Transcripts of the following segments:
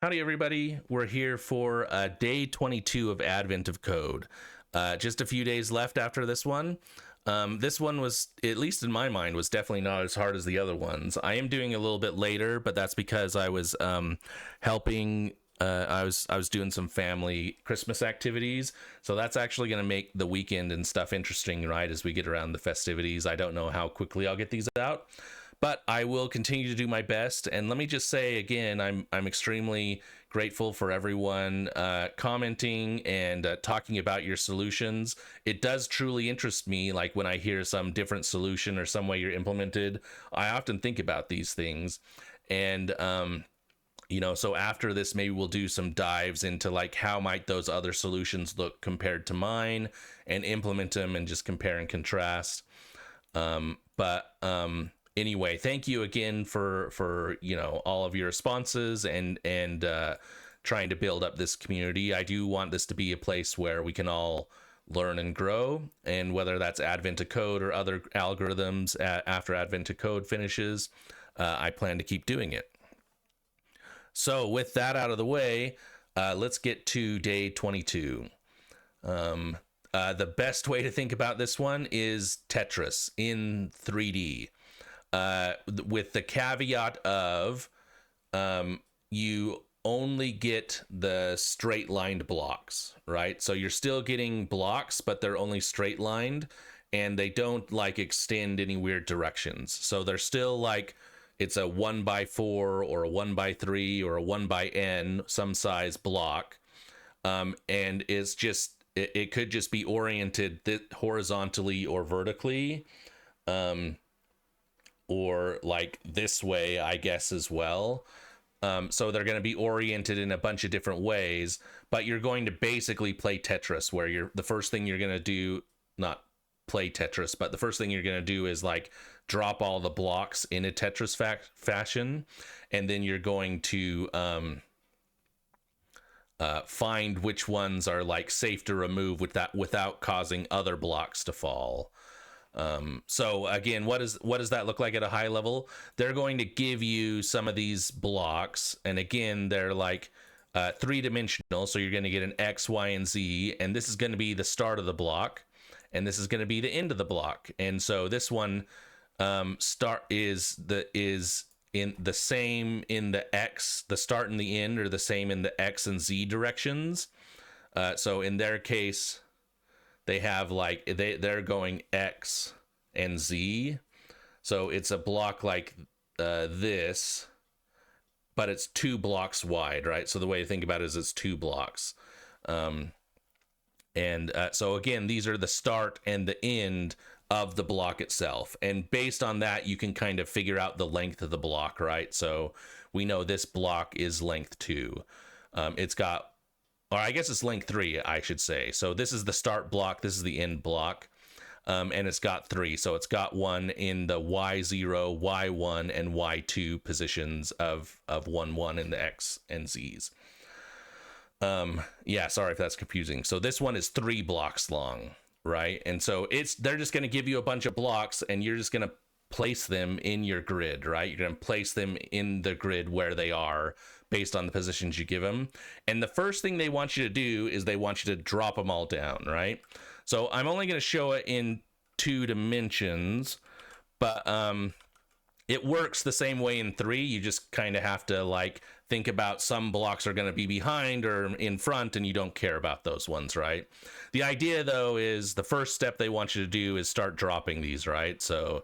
Howdy, everybody. We're here for day 22 of Advent of Code. Just a few days left after this one. This one was, at least in my mind, was definitely not as hard as the other ones. I am doing a little bit later, but that's because I was helping. I was doing some family Christmas activities, so that's actually going to make the weekend and stuff interesting, right? As we get around the festivities, I don't know how quickly I'll get these out, but I will continue to do my best. And let me just say again, I'm extremely grateful for everyone commenting and talking about your solutions. It does truly interest me. Like when I hear some different solution or some way you're implemented, I often think about these things. And so after this, maybe we'll do some dives into like how might those other solutions look compared to mine, and implement them and just compare and contrast. Anyway, thank you again for all of your responses and trying to build up this community. I do want this to be a place where we can all learn and grow, and whether that's Advent of Code or other algorithms after Advent of Code finishes, I plan to keep doing it. So with that out of the way, let's get to day 22. The best way to think about this one is Tetris in 3D. With the caveat of you only get the straight lined blocks, right? So you're still getting blocks, but they're only straight lined, and they don't like extend any weird directions. So they're still like, it's a 1x4 or a 1x3 or a 1x n some size block, and it's just it could just be oriented horizontally or vertically, or like this way, I guess, as well. So they're going to be oriented in a bunch of different ways, but you're going to basically play Tetris, where the first thing you're going to do, not play Tetris, but the first thing you're going to do is like drop all the blocks in a Tetris fashion, and then you're going to find which ones are like safe to remove without causing other blocks to fall. So again, what does that look like at a high level? They're going to give you some of these blocks, and again, they're like three-dimensional, so you're going to get an X, Y, and Z, and this is going to be the start of the block, and this is going to be the end of the block. And so this one is in the same in the X, the start and the end are the same in the X and Z directions. So in their case, they have like they're going X and Z, so it's a block like this, but it's 2 blocks wide, right? So the way to think about it is it's 2 blocks. So again, these are the start and the end of the block itself, and based on that, you can kind of figure out the length of the block, right? So we know this block is length 2. It's got, or I guess it's length 3, I should say. So this is the start block, this is the end block, and it's got 3. So it's got one in the Y0, Y1, and Y2 positions of 1, 1 in the X and Z's. Yeah, sorry if that's confusing. So this one is 3 blocks long, right? And so they're just going to give you a bunch of blocks, and you're just going to place them in your grid, right? You're going to place them in the grid where they are based on the positions you give them. And the first thing they want you to do is they want you to drop them all down, right? So I'm only going to show it in 2 dimensions, but it works the same way in 3. You just kind of have to like think about some blocks are going to be behind or in front, and you don't care about those ones, right? The idea though is the first step they want you to do is start dropping these, right? So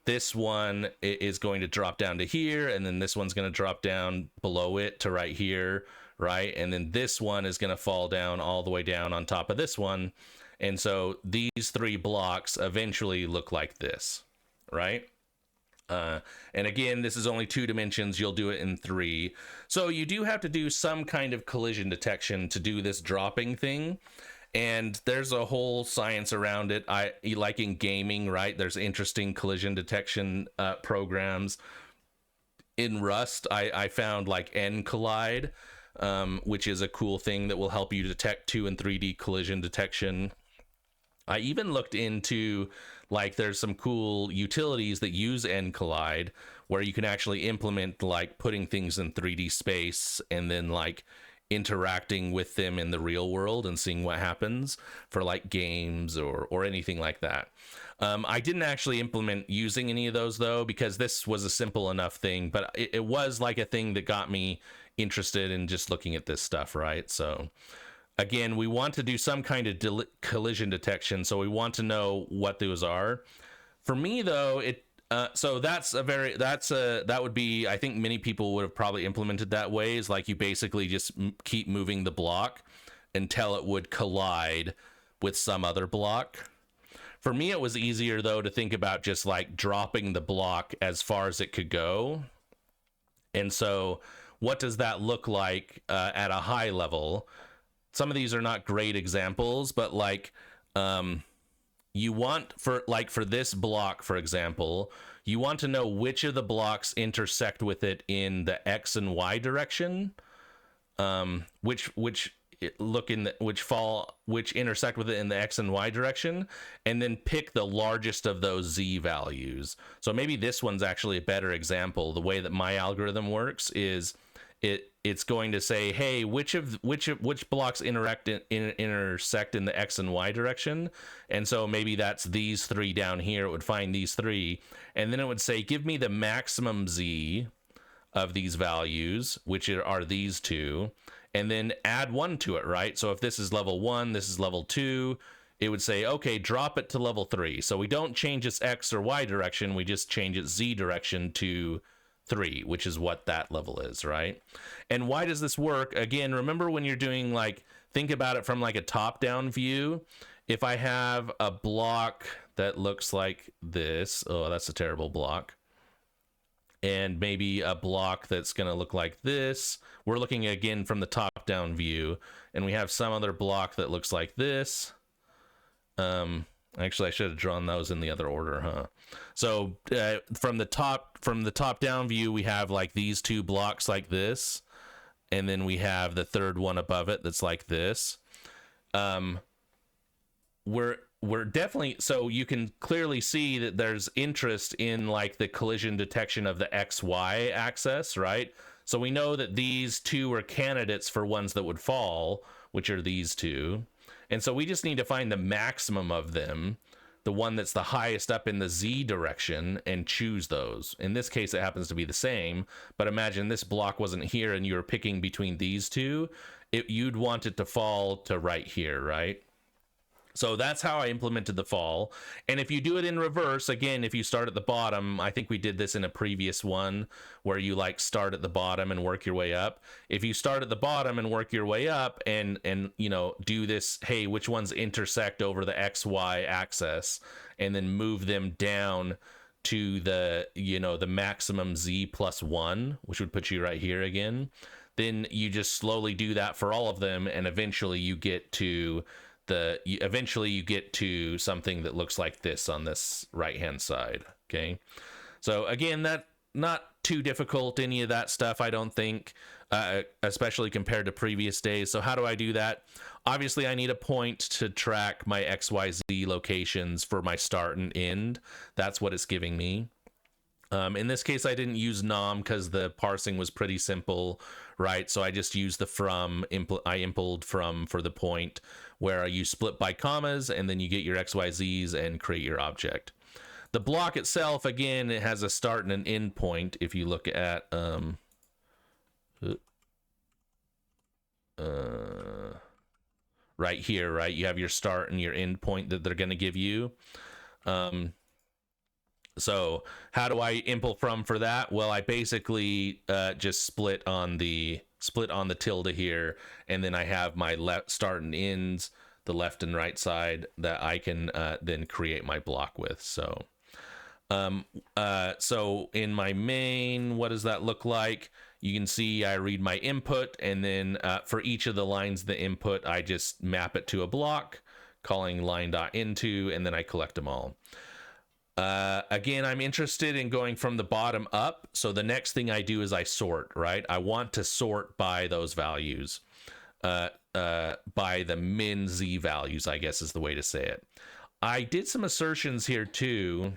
this one is going to drop down to here, and then this one's going to drop down below it to right here, right? And then this one is going to fall down all the way down on top of this one. And so these 3 blocks eventually look like this, right? And again, this is only 2 dimensions. You'll do it in 3. So you do have to do some kind of collision detection to do this dropping thing. And there's a whole science around it. Like in gaming, right? There's interesting collision detection programs. In Rust, I found like N-Collide, which is a cool thing that will help you detect 2 and 3D collision detection. I even looked into like there's some cool utilities that use nCollide where you can actually implement like putting things in 3D space and then like interacting with them in the real world and seeing what happens for like games or anything like that. I didn't actually implement using any of those though, because this was a simple enough thing, but it was like a thing that got me interested in just looking at this stuff, right? So again, we want to do some kind of collision detection, so we want to know what those are. For me though, so that would be, I think many people would have probably implemented that way, is like you basically just keep moving the block until it would collide with some other block. For me, it was easier though to think about just like dropping the block as far as it could go. And so what does that look like at a high level? Some of these are not great examples, but like you want, for this block, for example, you want to know which of the blocks intersect with it in the X and Y direction, which intersect with it in the X and Y direction, and then pick the largest of those Z values. So maybe this one's actually a better example. The way that my algorithm works is it's going to say, hey, which blocks intersect in the X and Y direction, and so maybe that's these three down here. It would find these three, and then it would say, give me the maximum Z of these values, which are these two, and then add one to it, right? So if this is level 1, this is level 2, it would say, okay, drop it to level 3. So we don't change its X or Y direction, we just change its Z direction to 3, which is what that level is, right? And why does this work? Again, remember when you're doing like, think about it from like a top-down view. If I have a block that looks like this, oh, that's a terrible block, and maybe a block that's going to look like this. We're looking again from the top-down view, and we have some other block that looks like this. Actually, I should have drawn those in the other order, huh? So from the top-down view, we have like these two blocks like this, and then we have the third one above it that's like this. We're definitely, so you can clearly see that there's interest in like the collision detection of the XY axis, right? So we know that these two are candidates for ones that would fall, which are these two. And so we just need to find the maximum of them, the one that's the highest up in the Z direction, and choose those. In this case, it happens to be the same, but imagine this block wasn't here and you were picking between these two. You'd want it to fall to right here, right? So that's how I implemented the fall. And if you do it in reverse, again, if you start at the bottom, I think we did this in a previous one where you like start at the bottom and work your way up. If you start at the bottom and work your way up and you know, do this, hey, which ones intersect over the XY axis, and then move them down to the, you know, the maximum Z plus 1, which would put you right here again, then you just slowly do that for all of them, and eventually you get to something that looks like this on this right hand side. Okay, so again, that not too difficult, any of that stuff, I don't think, especially compared to previous days. So how do I do that? Obviously I need a point to track my XYZ locations for my start and end. That's what it's giving me. In this case, I didn't use nom because the parsing was pretty simple, right? So I just used the from, I implemented from for the point, where you split by commas, and then you get your XYZs and create your object. The block itself, again, it has a start and an end point. If you look at right here, right, you have your start and your end point that they're going to give you. So how do I impl from for that? Well, I basically just split on the tilde here, and then I have my left start and ends, the left and right side, that I can then create my block with. So so in my main, what does that look like? You can see I read my input, and then for each of the lines of the input, I just map it to a block, calling line.into, and then I collect them all. Again, I'm interested in going from the bottom up. So the next thing I do is I sort, right? I want to sort by those values, by the min Z values, I guess is the way to say it. I did some assertions here too.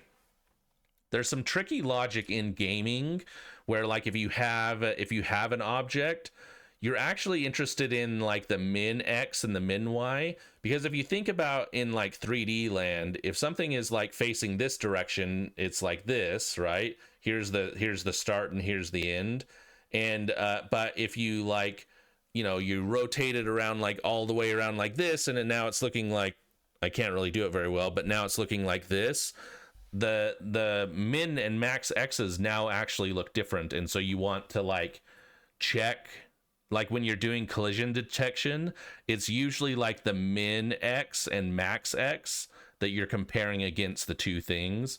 There's some tricky logic in gaming where, like, if you have an object, you're actually interested in like the min x and the min y, because if you think about in like 3D land, if something is like facing this direction, it's like this, right? Here's the start and here's the end. And but if you like, you know, you rotate it around like all the way around like this, and now it's looking like, I can't really do it very well, but now it's looking like this. The min and max x's now actually look different, and so you want to like check, like when you're doing collision detection, it's usually like the min x and max x that you're comparing against the two things.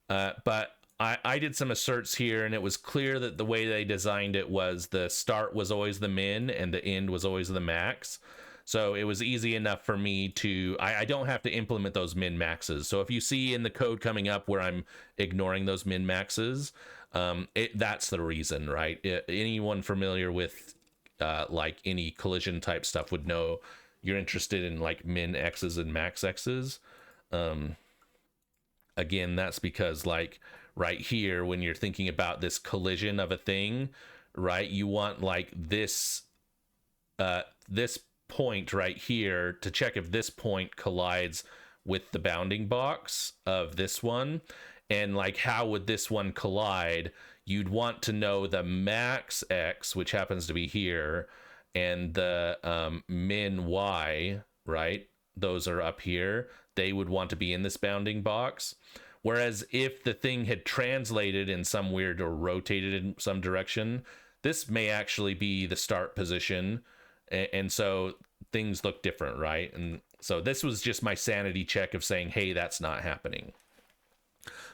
But I did some asserts here, and it was clear that the way they designed it was the start was always the min and the end was always the max. So it was easy enough for me to, I don't have to implement those min maxes. So if you see in the code coming up where I'm ignoring those min maxes, that's the reason, right? Anyone familiar with like any collision type stuff would know you're interested in like min x's and max x's. Again, that's because like right here, when you're thinking about this collision of a thing, right, you want like this point right here to check if this point collides with the bounding box of this one. And like, how would this one collide? You'd want to know the max x, which happens to be here, and the min y, right? Those are up here. They would want to be in this bounding box. Whereas if the thing had translated in some weird or rotated in some direction, this may actually be the start position. And so things look different, right? And so this was just my sanity check of saying, hey, that's not happening.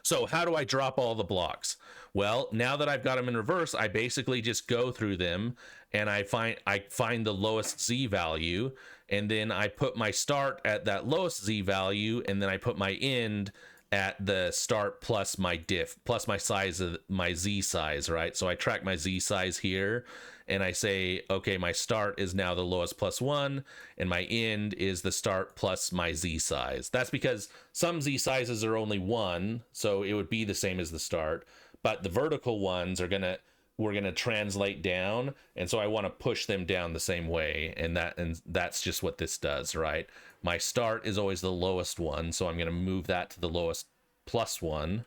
So how do I drop all the blocks? Well, now that I've got them in reverse, I basically just go through them and I find the lowest z value, and then I put my start at that lowest z value, and then I put my end at the start plus my diff plus my size of my z size, right? So I track my z size here, and I say, okay, my start is now the lowest plus 1, and my end is the start plus my z size. That's because some z sizes are only 1, so it would be the same as the start, but the vertical ones we're gonna translate down, and so I want to push them down the same way, and that's just what this does, right? My start is always the lowest one, so I'm gonna move that to the lowest plus 1,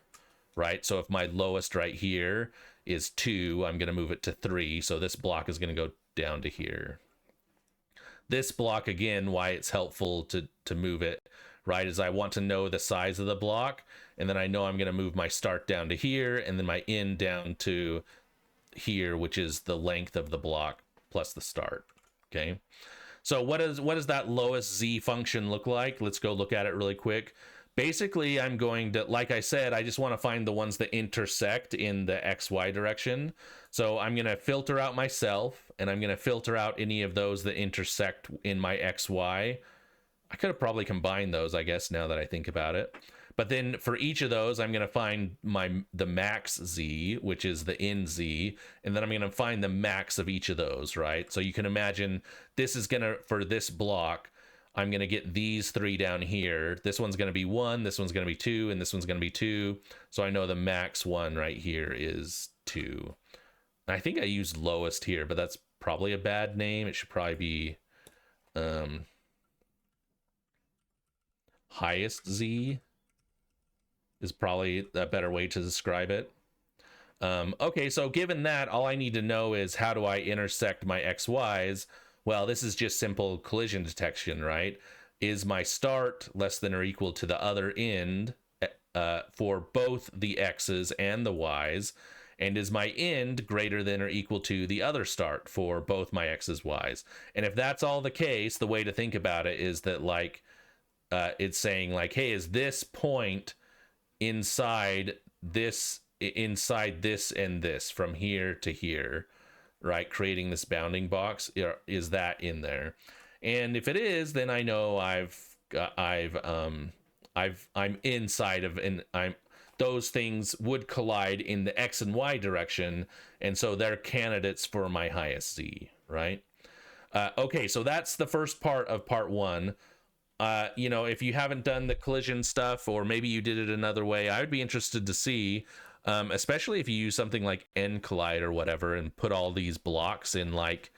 right? So if my lowest right here is 2, I'm going to move it to 3. So this block is going to go down to here. This block, again, why it's helpful to move it, right, is I want to know the size of the block, and then I know I'm going to move my start down to here, and then my end down to here, which is the length of the block plus the start. Okay. So what does that lowest z function look like? Let's go look at it really quick. Basically, I'm going to, like I said, I just want to find the ones that intersect in the XY direction. So I'm going to filter out myself, and I'm going to filter out any of those that intersect in my XY. I could have probably combined those, I guess, now that I think about it. But then for each of those, I'm going to find the max z, which is the nz, and then I'm going to find the max of each of those, right? So you can imagine this is going to, for this block, I'm going to get these 3 down here. This one's going to be 1, this one's going to be 2, and this one's going to be 2. So I know the max one right here is 2. I think I used lowest here, but that's probably a bad name. It should probably be highest z is probably a better way to describe it. Okay, so given that, all I need to know is how do I intersect my XYs? Well, this is just simple collision detection, right? Is my start less than or equal to the other end for both the X's and the Y's? And is my end greater than or equal to the other start for both my X's, Y's? And if that's all the case, the way to think about it is that, like, it's saying, like, hey, is this point inside this and this from here to here, right, creating this bounding box? Is that in there? And if it is, then I know I'm inside of, and those things would collide in the X and Y direction, and so they're candidates for my highest Z, right? Okay, so that's the first part of part 1. you know, if you haven't done the collision stuff, or maybe you did it another way, I would be interested to see, especially if you use something like NCollide or whatever and put all these blocks in like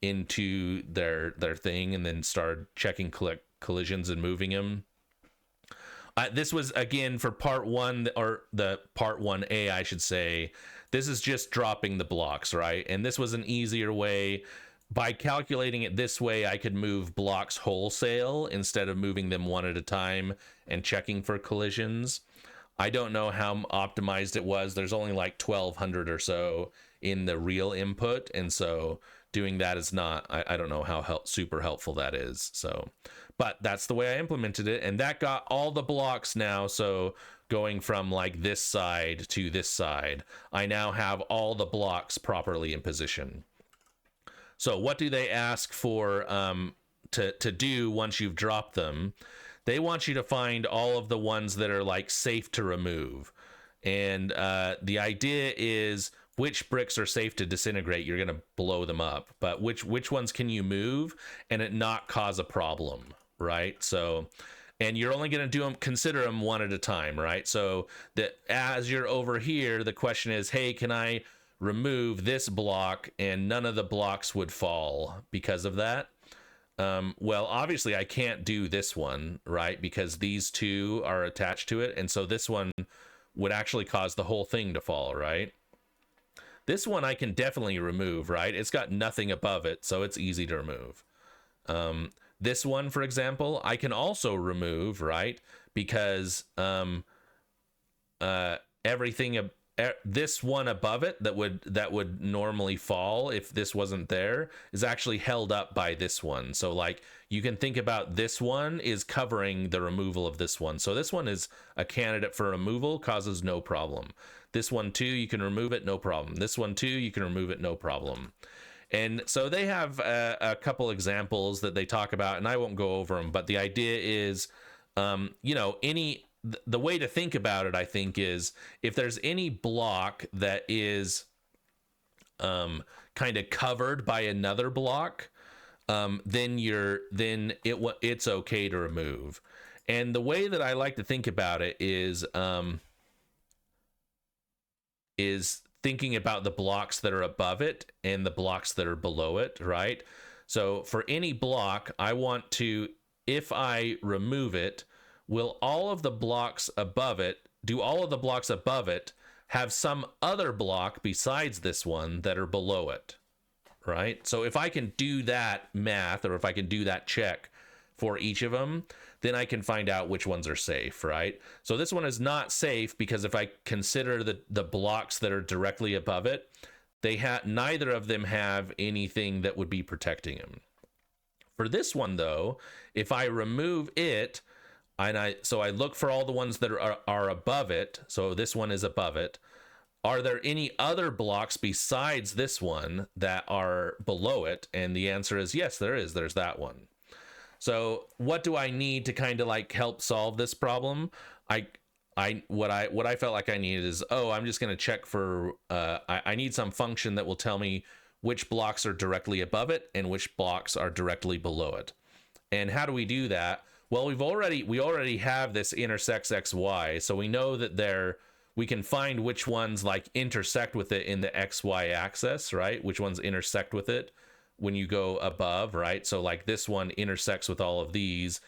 into their thing and then start checking collisions and moving them. This was again for part one, or the part 1A, I should say. This is just dropping the blocks, right? And this was an easier way. By calculating it this way, I could move blocks wholesale instead of moving them one at a time and checking for collisions. I don't know how optimized it was. There's only like 1,200 or so in the real input, and so doing that is not, I don't know how super helpful that is. So, but that's the way I implemented it, and that got all the blocks now. So going from like this side to this side, I now have all the blocks properly in position. So what do they ask for to do once you've dropped them? They want you to find all of the ones that are like safe to remove. And the idea is which bricks are safe to disintegrate. You're going to blow them up, but which ones can you move and it not cause a problem, right? So, and you're only going to do them, consider them one at a time, right? So that as you're over here, the question is, hey, can I remove this block? And none of the blocks would fall because of that. Well, obviously I can't do this one, right? Because these two are attached to it. And so this one would actually cause the whole thing to fall, right? This one I can definitely remove, right? It's got nothing above it, so it's easy to remove. This one, for example, I can also remove, right? Because everything, this one above it that would normally fall if this wasn't there is actually held up by this one. So like you can think about this one is covering the removal of this one. So this one is a candidate for removal, causes no problem. This one too, you can remove it, no problem. This one too, you can remove it, no problem. And so they have a couple examples that they talk about, and I won't go over them, but the idea is, you know, the way to think about it, I think, is if there's any block that is kind of covered by another block, then it's okay to remove. And the way that I like to think about it is thinking about the blocks that are above it and the blocks that are below it, right? So for any block, I want to, if I remove it, will all of the blocks above it, do all of the blocks above it have some other block besides this one that are below it, right? So if I can do that math, or if I can do that check for each of them, then I can find out which ones are safe, right? So this one is not safe because if I consider the blocks that are directly above it, neither of them have anything that would be protecting them. For this one though, if I remove it, and I look for all the ones that are above it, so this one is above it, are there any other blocks besides this one that are below it? And the answer is yes, there is. There's that one. So what do I need to kind of like help solve this problem? What I felt like I needed is, I'm just going to check for, I need some function that will tell me which blocks are directly above it and which blocks are directly below it. And how do we do that? Well, we already have this intersects XY, so we know that we can find which ones like intersect with it in the XY axis, right? Which ones intersect with it when you go above, right? So like this one intersects with all of these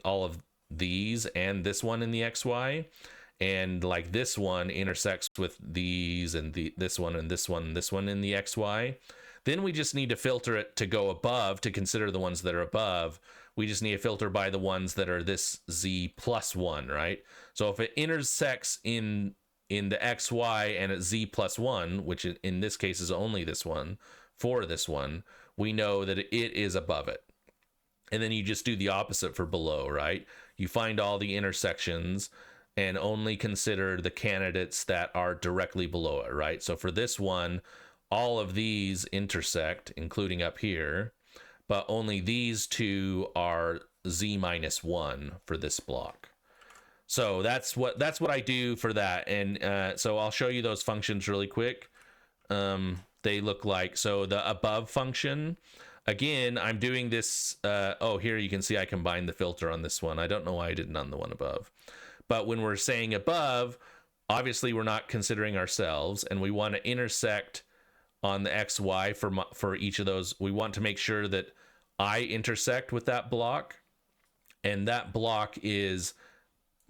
all of these and this one in the XY, and like this one intersects with these and this one and this one and this one in the XY. Then we just need to filter it to go above to consider the ones that are above. We just need to filter by the ones that are this Z plus 1, right? So if it intersects in the XY and it's Z plus 1, which in this case is only this one, for this one, we know that it is above it. And then you just do the opposite for below, right? You find all the intersections and only consider the candidates that are directly below it, right? So for this one, all of these intersect, including up here, but only these two are Z minus 1 for this block. So that's what I do for that. And so I'll show you those functions really quick. They look like, so the above function again, I'm doing this. Oh, here you can see I combined the filter on this one. I don't know why I didn't on the one above. But when we're saying above, obviously we're not considering ourselves, and we want to intersect on the XY for each of those. We want to make sure that I intersect with that block, and that block is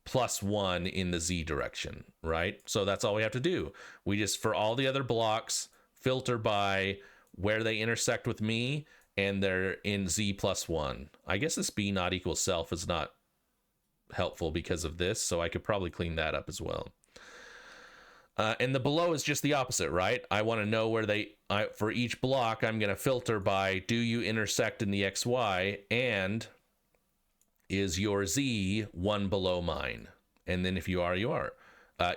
+1 in the Z direction, right? So that's all we have to do. We just, for all the other blocks, filter by where they intersect with me, and they're in Z +1. I guess this B not equals self is not helpful because of this, so I could probably clean that up as well. And the below is just the opposite, right? I want to know where for each block, I'm going to filter by, do you intersect in the XY, and is your Z one below mine? And then if you are, you are.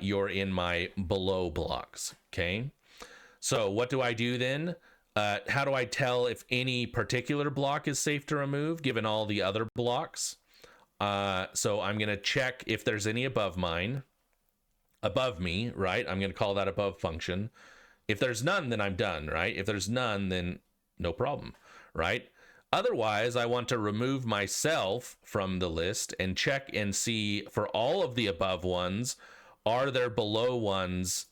You're in my below blocks, okay? So what do I do then? How do I tell if any particular block is safe to remove, given all the other blocks? So I'm going to check if there's any above me, right? I'm going to call that above function. If there's none, then I'm done, right? If there's none, then no problem, right? Otherwise, I want to remove myself from the list and check and see for all of the above ones, are there ones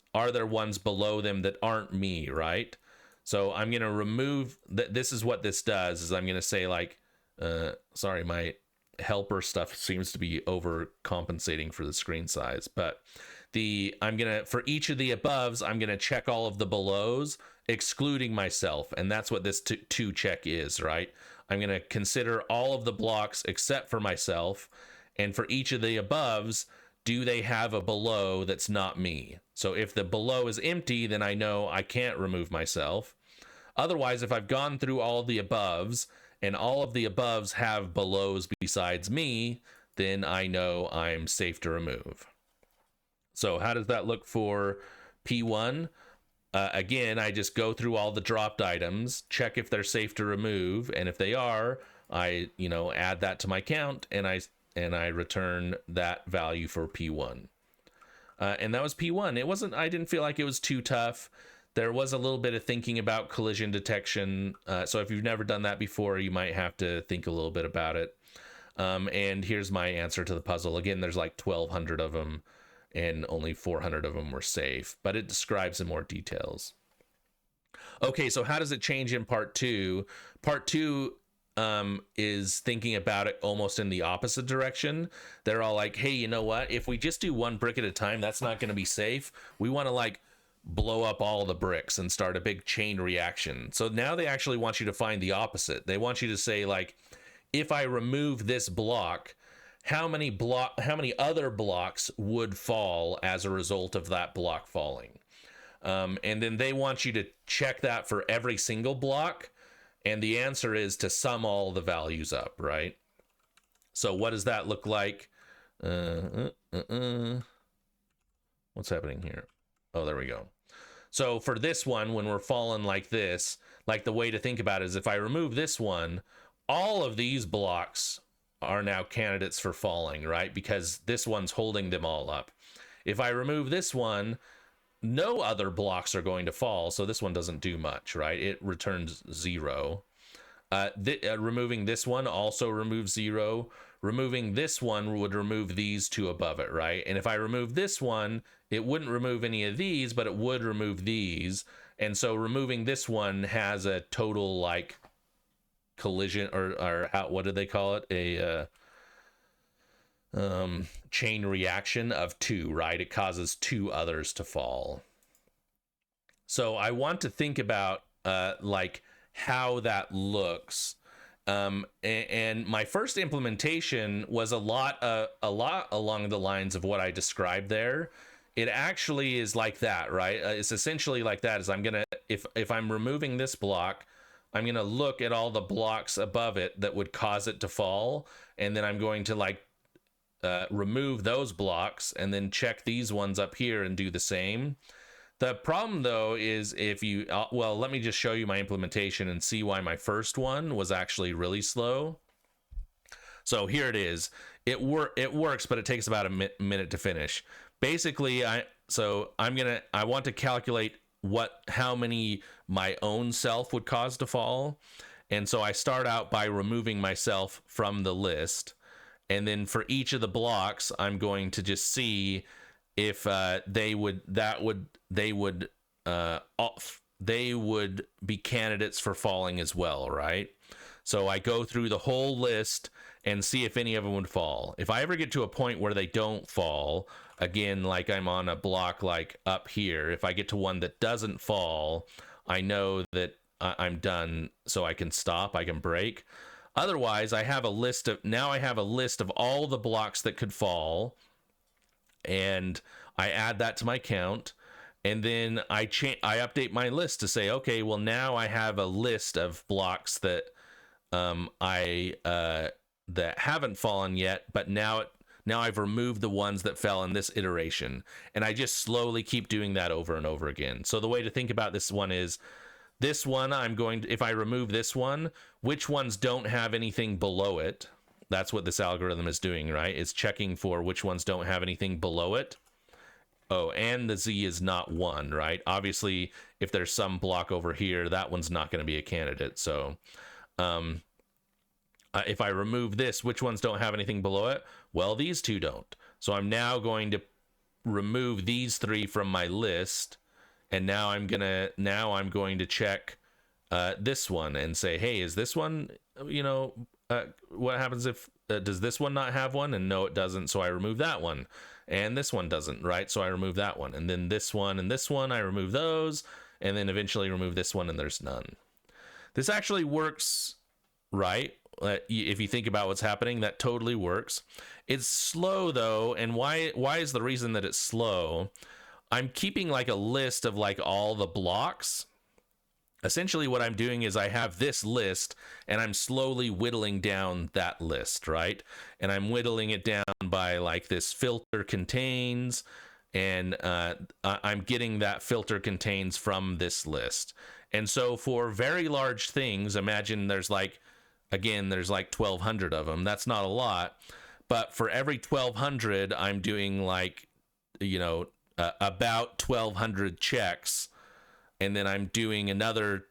below them that aren't me, right? So I'm going to remove this is what this does, is I'm going to say like, sorry, my helper stuff seems to be overcompensating for the screen size, but for each of the aboves, I'm going to check all of the belows, excluding myself. And that's what this to check is, right? I'm going to consider all of the blocks except for myself. And for each of the aboves, do they have a below that's not me? So if the below is empty, then I know I can't remove myself. Otherwise, if I've gone through all the aboves and all of the aboves have belows besides me, then I know I'm safe to remove. So how does that look for P1? Again, I just go through all the dropped items, check if they're safe to remove, and if they are, I add that to my count, and I return that value for P1. And that was P1. I didn't feel like it was too tough. There was a little bit of thinking about collision detection. So if you've never done that before, you might have to think a little bit about it. And here's my answer to the puzzle. Again, there's like 1,200 of them, and only 400 of them were safe, but it describes in more details. Okay, so how does it change in part 2? Part 2 is thinking about it almost in the opposite direction. They're all like, hey, you know what? If we just do one brick at a time, that's not going to be safe. We want to like blow up all the bricks and start a big chain reaction. So now they actually want you to find the opposite. They want you to say like, if I remove this block, how many other blocks would fall as a result of that block falling? And then they want you to check that for every single block. And the answer is to sum all the values up, right? So what does that look like? What's happening here? Oh, there we go. So for this one, when we're falling like this, like the way to think about it is if I remove this one, all of these blocks are now candidates for falling, right? Because this one's holding them all up. If I remove this one, no other blocks are going to fall, so this one doesn't do much, right? It returns 0. Removing this one also removes 0. Removing this one would remove these two above it, right? And if I remove this one, it wouldn't remove any of these, but it would remove these. And so removing this one has a total like collision or how, what do they call it? A chain reaction of 2, right? It causes 2 others to fall. So I want to think about like how that looks. And my first implementation was a lot along the lines of what I described there. It actually is like that, right? It's essentially like that. Is I'm gonna, if I'm removing this block, I'm gonna look at all the blocks above it that would cause it to fall, and then I'm going to like remove those blocks and then check these ones up here and do the same. The problem though is if you, well, let me just show you my implementation and see why my first one was actually really slow. So here it is. It works, but it takes about a minute to finish. Basically, I want to calculate how many my own self would cause to fall. And so I start out by removing myself from the list. And then for each of the blocks, I'm going to just see if they would be candidates for falling as well, right? So I go through the whole list and see if any of them would fall. If I ever get to a point where they don't fall, again, like I'm on a block like up here, if I get to one that doesn't fall, I know that I'm done, so I can stop, I can break. Otherwise, I have a list of all the blocks that could fall, and I add that to my count, and then I update my list to say, okay, well, now I have a list of blocks that that haven't fallen yet, but now I've removed the ones that fell in this iteration, and I just slowly keep doing that over and over again. So the way to think about this one is, this one, if I remove this one, which ones don't have anything below it? That's what this algorithm is doing, right? It's checking for which ones don't have anything below it. Oh, and the Z is not 1, right? Obviously, if there's some block over here, that one's not going to be a candidate. So if I remove this, which ones don't have anything below it? Well, these two don't. So I'm now going to remove these 3 from my list. And now I'm going to check this one and say, hey, is this one, what happens if, does this one not have one? And no, it doesn't. So I remove that one. And this one doesn't, right? So I remove that one. And then this one and this one, I remove those. And then eventually remove this one, and there's none. This actually works, right? If you think about what's happening, that totally works. It's slow, though. And why is the reason that it's slow? I'm keeping like a list of like all the blocks. Essentially what I'm doing is I have this list and I'm slowly whittling down that list, right? And I'm whittling it down by like this filter contains, and I'm getting that filter contains from this list. And so for very large things, imagine there's like 1,200 of them. That's not a lot, but for every 1,200, I'm doing like, about 1,200 checks, and then I'm doing another,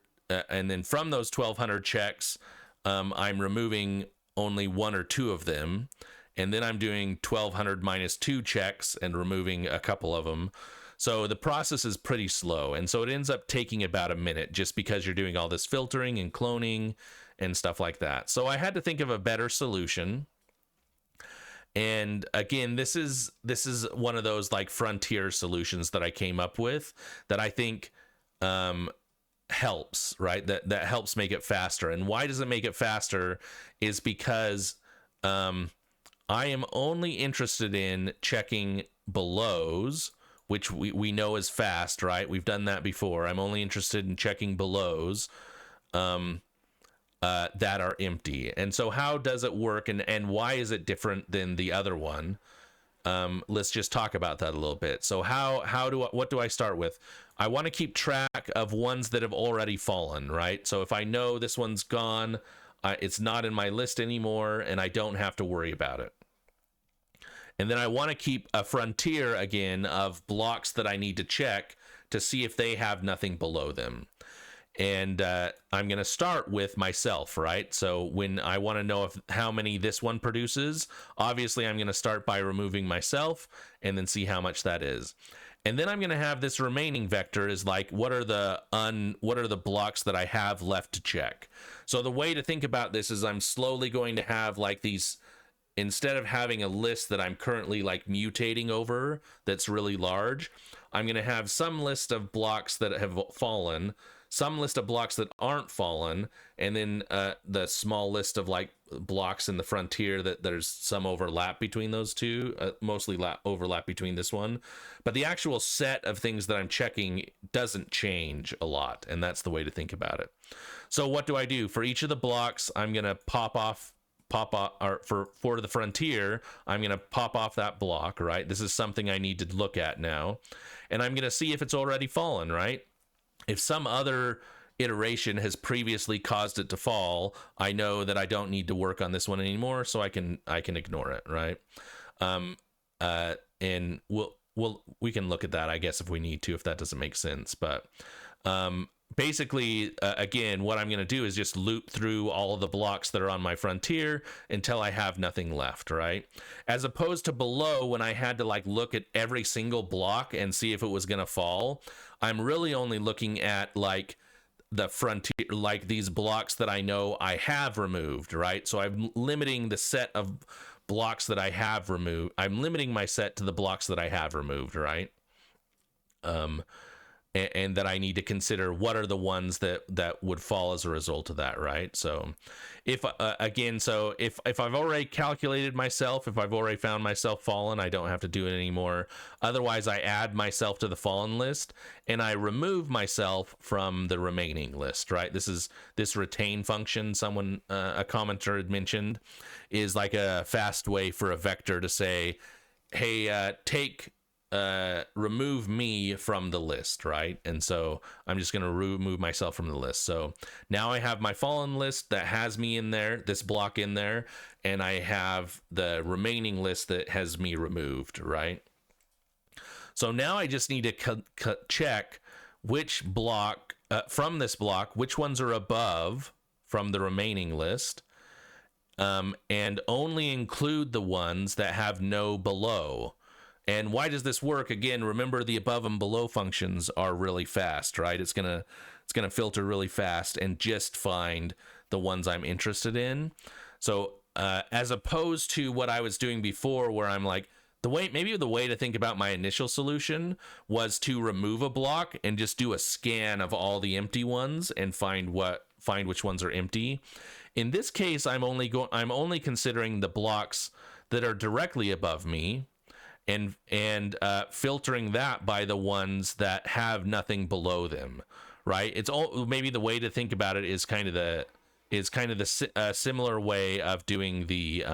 and then from those 1,200 checks, I'm removing only 1 or 2 of them, and then I'm doing 1,200 minus 2 checks and removing a couple of them. So the process is pretty slow, and so it ends up taking about a minute just because you're doing all this filtering and cloning and stuff like that. So I had to think of a better solution. And again, this is one of those like frontier solutions that I came up with that I think helps, right? That helps make it faster. And why does it make it faster is because I am only interested in checking belows, which we know is fast, right? We've done that before. I'm only interested in checking belows that are empty. And so how does it work, and why is it different than the other one? Let's just talk about that a little bit. So what do I start with? I want to keep track of ones that have already fallen, right? So if I know this one's gone, it's not in my list anymore, and I don't have to worry about it. And then I want to keep a frontier again of blocks that I need to check to see if they have nothing below them. And I'm going to start with myself, right? So when I want to know how many this one produces, obviously I'm going to start by removing myself and then see how much that is. And then I'm going to have this remaining vector is like, what are the blocks that I have left to check? So the way to think about this is I'm slowly going to have like these, instead of having a list that I'm currently like mutating over that's really large, I'm going to have some list of blocks that have fallen, some list of blocks that aren't fallen, and then the small list of like blocks in the frontier that there's some overlap between those two, mostly overlap between this one. But the actual set of things that I'm checking doesn't change a lot, and that's the way to think about it. So what do I do? For each of the blocks, I'm going to pop off, or for the frontier, I'm going to pop off that block, right? This is something I need to look at now. And I'm going to see if it's already fallen, right? If some other iteration has previously caused it to fall, I know that I don't need to work on this one anymore, so I can ignore it, right? And we can look at that, I guess, if we need to, if that doesn't make sense. But basically, again, what I'm going to do is just loop through all of the blocks that are on my frontier until I have nothing left, right? As opposed to below, when I had to like look at every single block and see if it was going to fall, I'm really only looking at like the frontier, like these blocks that I know I have removed, right? So I'm limiting the set of blocks that I have removed. I'm limiting my set to the blocks that I have removed, right? And that I need to consider what are the ones that would fall as a result of that, right? So if again, so if I've already calculated myself, if I've already found myself fallen, I don't have to do it anymore. Otherwise, I add myself to the fallen list and I remove myself from the remaining list, right? This retain function, someone, a commenter had mentioned, is like a fast way for a vector to say, hey, remove me from the list, right? And so I'm just going to remove myself from the list. So now I have my fallen list that has me in there, this block in there, and I have the remaining list that has me removed, right? So now I just need to check which block from this block, which ones are above from the remaining list, and only include the ones that have no below. And why does this work? Again, remember the above and below functions are really fast, right? It's gonna filter really fast and just find the ones I'm interested in. So as opposed to what I was doing before, where I'm like, the way to think about my initial solution was to remove a block and just do a scan of all the empty ones and find which ones are empty. In this case, I'm only considering the blocks that are directly above me, and filtering that by the ones that have nothing below them, right? It's all, maybe the way to think about it is kind of the similar way of doing the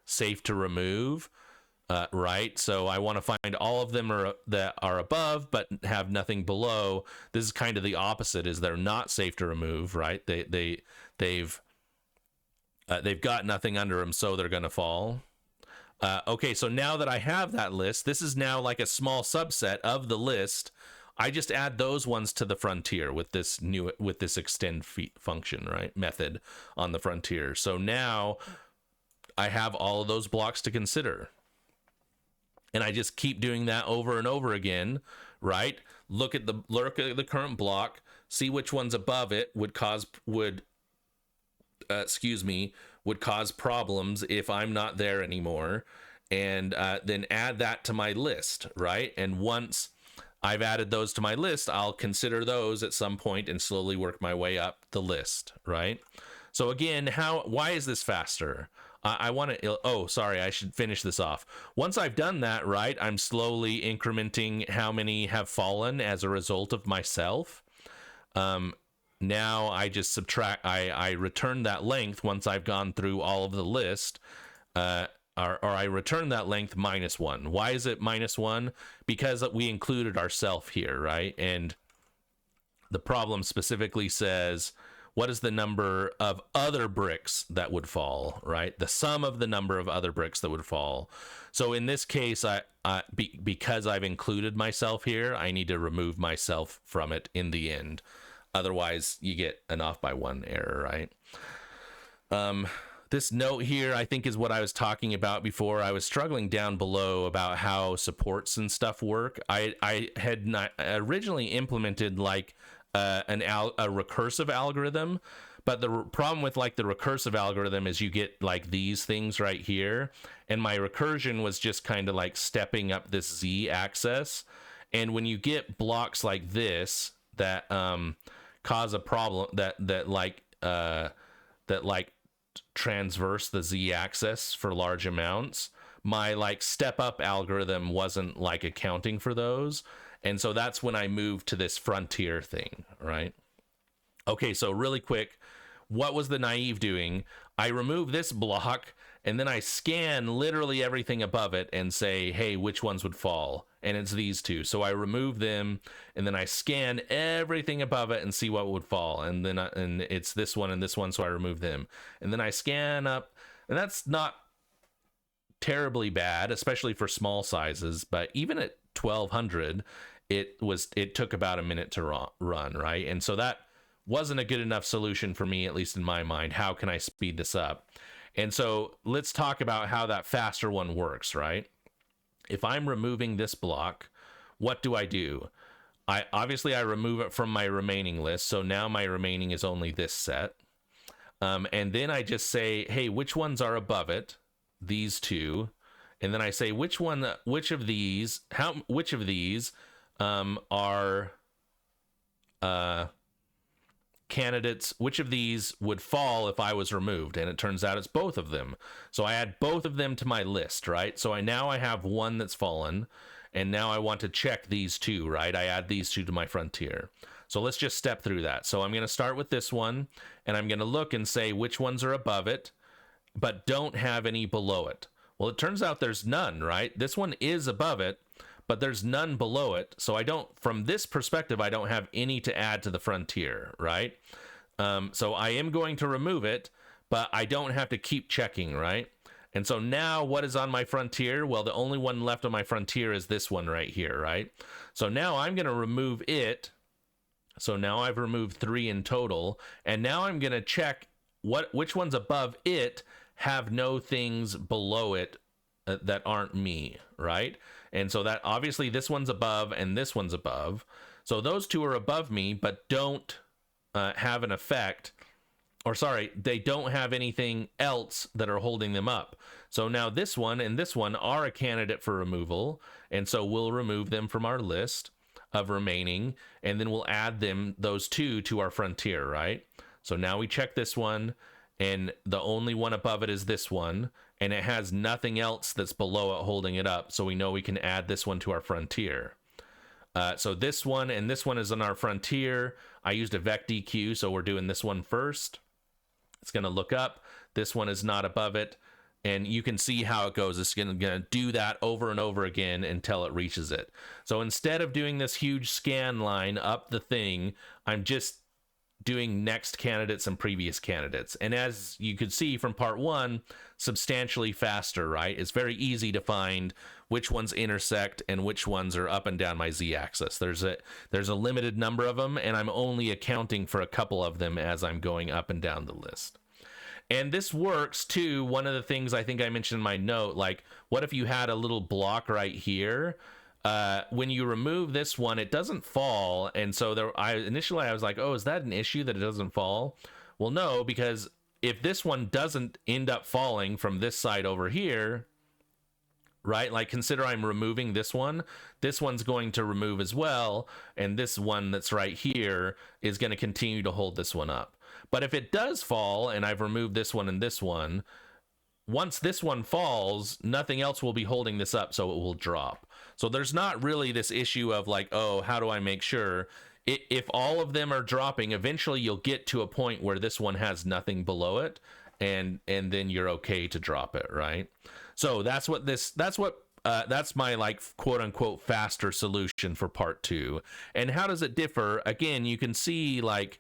safe to remove, right? So I want to find all of them that are above but have nothing below. This is kind of the opposite, is they're not safe to remove, right? They've got nothing under them, so they're going to fall. Okay, so now that I have that list, this is now like a small subset of the list. I just add those ones to the frontier with this extend function, right, method on the frontier. So now I have all of those blocks to consider. And I just keep doing that over and over again, right? Look at the current block, see which ones above it would cause problems if I'm not there anymore, and then add that to my list, right? And once I've added those to my list, I'll consider those at some point and slowly work my way up the list, right? So again, why is this faster? I should finish this off. Once I've done that, right, I'm slowly incrementing how many have fallen as a result of myself. Now I just subtract, I return that length once I've gone through all of the list, or I return that length -1. Why is it -1? Because we included ourself here, right? And the problem specifically says, what is the number of other bricks that would fall, right? The sum of the number of other bricks that would fall. So in this case, because I've included myself here, I need to remove myself from it in the end. Otherwise, you get an off by 1 error, right? This note here, I think, is what I was talking about before. I was struggling down below about how supports and stuff work. I had not originally implemented like a recursive algorithm, but the problem with like the recursive algorithm is you get like these things right here, and my recursion was just kind of like stepping up this z-axis, and when you get blocks like this that cause a problem that transverse the z-axis for large amounts, my like step up algorithm wasn't like accounting for those, and so that's when I moved to this frontier thing, right? Okay, so really quick, what was the naive doing? I remove this block and then I scan literally everything above it and say, hey, which ones would fall? And it's these two. So I remove them and then I scan everything above it and see what would fall. And then and it's this one and this one, so I remove them. And then I scan up, and that's not terribly bad, especially for small sizes, but even at 1200, it took about a minute to run, right? And so that wasn't a good enough solution for me, at least in my mind. How can I speed this up? And so let's talk about how that faster one works, right? If I'm removing this block, what do? I remove it from my remaining list. So now my remaining is only this set. And then I just say, hey, which ones are above it? These two. And then I say, which of these are candidates, which of these would fall if I was removed? And it turns out it's both of them. So I add both of them to my list, right? So now I have one that's fallen, and now I want to check these two, right? I add these two to my frontier. So let's just step through that. So I'm going to start with this one, and I'm going to look and say which ones are above it, but don't have any below it. Well, it turns out there's none, right? This one is above it, but there's none below it. So from this perspective, I don't have any to add to the frontier, right? So I am going to remove it, but I don't have to keep checking, right? And so now what is on my frontier? Well, the only one left on my frontier is this one right here, right? So now I'm going to remove it. So now I've removed 3 in total. And now I'm going to check which ones above it have no things below it that aren't me, right? And so that obviously this one's above and this one's above. So those two are above me, but don't have an effect, or sorry, they don't have anything else that are holding them up. So now this one and this one are a candidate for removal. And so we'll remove them from our list of remaining, and then we'll add those two to our frontier, right? So now we check this one, and the only one above it is this one, and it has nothing else that's below it holding it up, so we know we can add this one to our frontier. So this one and this one is on our frontier. I used a vec DQ, so we're doing this one first. It's going to look up. This one is not above it, and you can see how it goes. It's going to do that over and over again until it reaches it. So instead of doing this huge scan line up the thing, I'm just doing next candidates and previous candidates. And as you could see from part 1, substantially faster, right? It's very easy to find which ones intersect and which ones are up and down my z-axis. There's a limited number of them, and I'm only accounting for a couple of them as I'm going up and down the list. And this works too. One of the things I think I mentioned in my note, like, what if you had a little block right here? When you remove this one, it doesn't fall. And so initially I was like, oh, is that an issue that it doesn't fall? Well, no, because if this one doesn't end up falling from this side over here, right? Like, consider I'm removing this one's going to remove as well. And this one that's right here is going to continue to hold this one up. But if it does fall, and I've removed this one and this one, once this one falls, nothing else will be holding this up, so it will drop. So there's not really this issue of like, oh, how do I make sure? If all of them are dropping, eventually you'll get to a point where this one has nothing below it, and then you're okay to drop it, right? So that's my like quote unquote faster solution for part 2. And how does it differ? Again, you can see like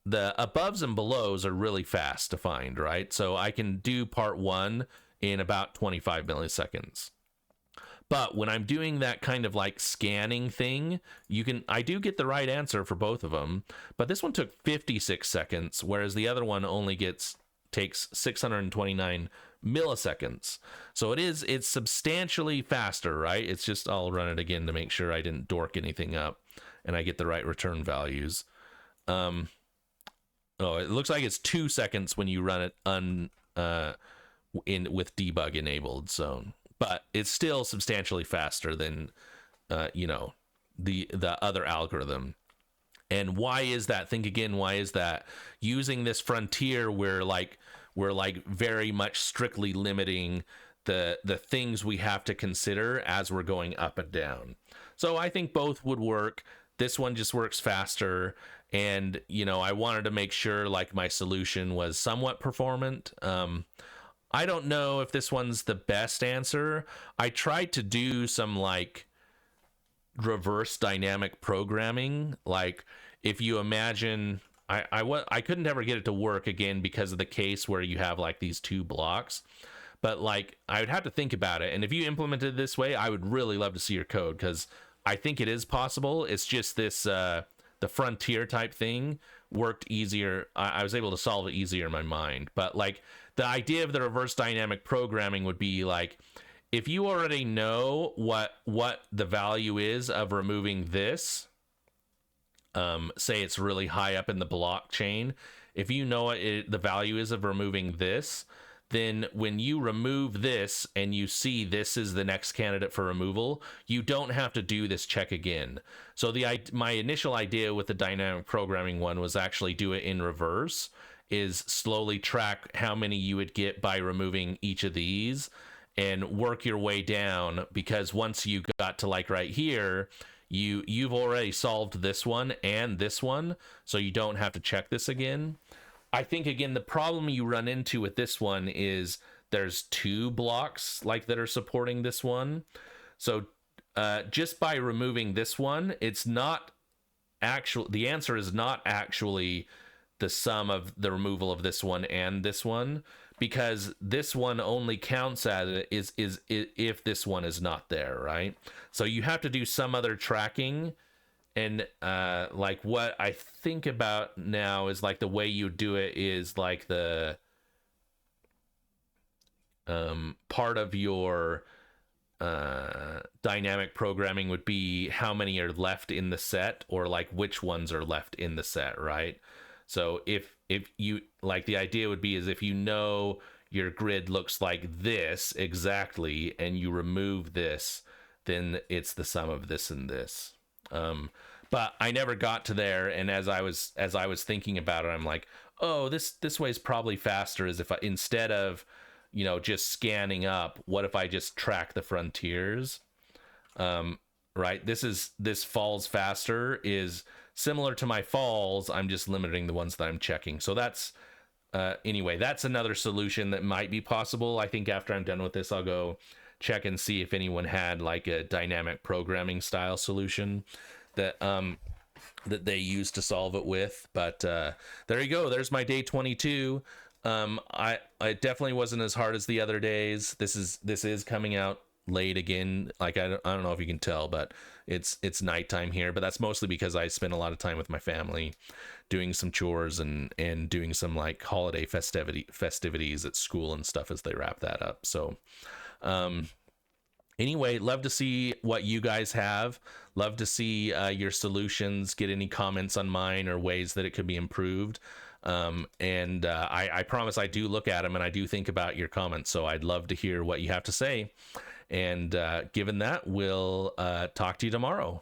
the aboves and belows are really fast to find, right? So I can do part 1 in about 25 milliseconds. But when I'm doing that kind of like scanning thing, I do get the right answer for both of them, but this one took 56 seconds, whereas the other one only takes 629 milliseconds. So it's substantially faster, right? It's just, I'll run it again to make sure I didn't dork anything up and I get the right return values. Oh, it looks like it's 2 seconds when you run it with debug enabled. So, but it's still substantially faster than, the other algorithm. And why is that? Think again. Why is that? Using this frontier, we're very much strictly limiting the things we have to consider as we're going up and down. So I think both would work. This one just works faster. And, I wanted to make sure like my solution was somewhat performant. I don't know if this one's the best answer. I tried to do some like reverse dynamic programming. Like if you imagine, I couldn't ever get it to work again because of the case where you have like these 2 blocks. But like I would have to think about it. And if you implemented it this way, I would really love to see your code, because I think it is possible. It's just this the frontier type thing worked easier. I was able to solve it easier in my mind. But like the idea of the reverse dynamic programming would be like, if you already know what the value is of removing this, say it's really high up in the blockchain, if you know what the value is of removing this, then when you remove this and you see this is the next candidate for removal, you don't have to do this check again. So my initial idea with the dynamic programming one was actually do it in reverse, is slowly track how many you would get by removing each of these and work your way down, because once you got to like right here, you've already solved this one and this one, so you don't have to check this again. I think, again, the problem you run into with this one is there's 2 blocks like that are supporting this one. So just by removing this one, it's not actual. The answer is not actually the sum of the removal of this one and this one, because this one only counts as it is if this one is not there, right? So you have to do some other tracking. And like what I think about now is like the way you do it is like the part of your dynamic programming would be how many are left in the set, or like which ones are left in the set, right? So if you like, the idea would be is if you know your grid looks like this exactly and you remove this, then it's the sum of this and this. But I never got to there, and as I was thinking about it, I'm like, oh, this way is probably faster. Is if I, instead of, you know, just scanning up, what if I just track the frontiers? Right. This falls faster is similar to my falls. I'm just limiting the ones that I'm checking. So that's anyway, that's another solution that might be possible. I think after I'm done with this, I'll go check and see if anyone had like a dynamic programming style solution that that they use to solve it with. But there you go. There's my day 22. It definitely wasn't as hard as the other days. This is coming out late again. Like I don't know if you can tell, but it's nighttime here. But that's mostly because I spent a lot of time with my family, doing some chores and doing some like holiday festivities at school and stuff as they wrap that up. So anyway, love to see what you guys have. Love to see your solutions. Get any comments on mine or ways that it could be improved. I promise I do look at them and I do think about your comments. So I'd love to hear what you have to say. And given that, we'll talk to you tomorrow.